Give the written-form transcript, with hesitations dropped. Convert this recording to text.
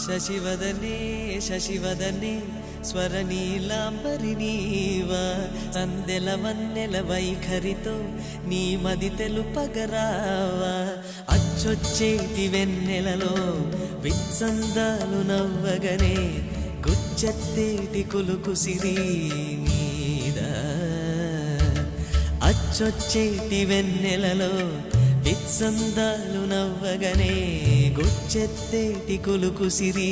శశివదనే శశివదనే స్వరనీలాంబరి నీవా సందెల వన్నెల వైఖరితో నీ మది తెలుపగరావా అచ్చొచ్చేటి వెన్నెలలో విత్సందాలు నవ్వగనే గుచ్చెత్తేటి కులుకు సిరి నీదా అచ్చొచ్చేటి వెన్నెలలో విత్సందాలు నవ్వగనే గుచ్చెత్తేటి కులుకు సిరి